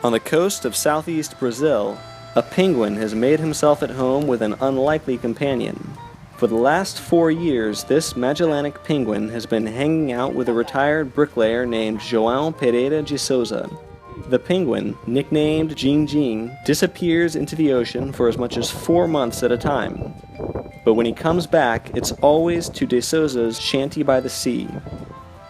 On the coast of southeast Brazil, a penguin has made himself at home with an unlikely companion. For the last 4 years, this Magellanic penguin has been hanging out with a retired bricklayer named João Pereira de Souza. The penguin, nicknamed Jing Jing, disappears into the ocean for as much as 4 months at a time. But when he comes back, it's always to de Souza's shanty by the sea.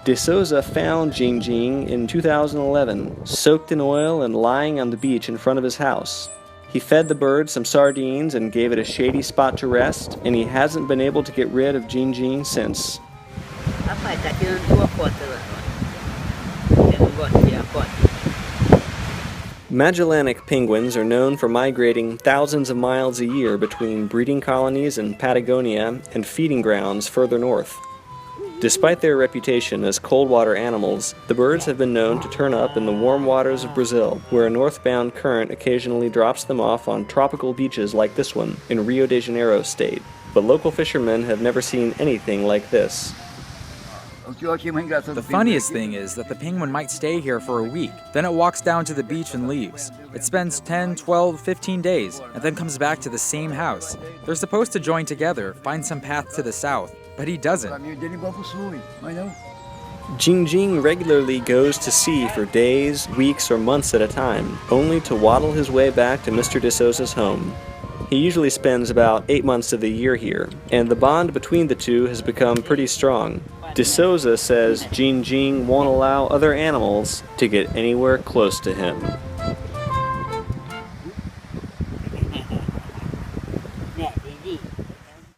De Souza found Jing Jing in 2011, soaked in oil and lying on the beach in front of his house. He fed the bird some sardines and gave it a shady spot to rest, and he hasn't been able to get rid of Jing Jing since. Magellanic penguins are known for migrating thousands of miles a year between breeding colonies in Patagonia and feeding grounds further north. Despite their reputation as cold-water animals, the birds have been known to turn up in the warm waters of Brazil, where a northbound current occasionally drops them off on tropical beaches like this one in Rio de Janeiro state. But local fishermen have never seen anything like this. The funniest thing is that the penguin might stay here for a week, then it walks down to the beach and leaves. It spends 10, 12, 15 days, and then comes back to the same house. They're supposed to join together, find some path to the south, but he doesn't. Jing Jing regularly goes to sea for days, weeks, or months at a time, only to waddle his way back to Mr. de Souza's home. He usually spends about 8 months of the year here, and the bond between the two has become pretty strong. De Souza says Jing Jing won't allow other animals to get anywhere close to him.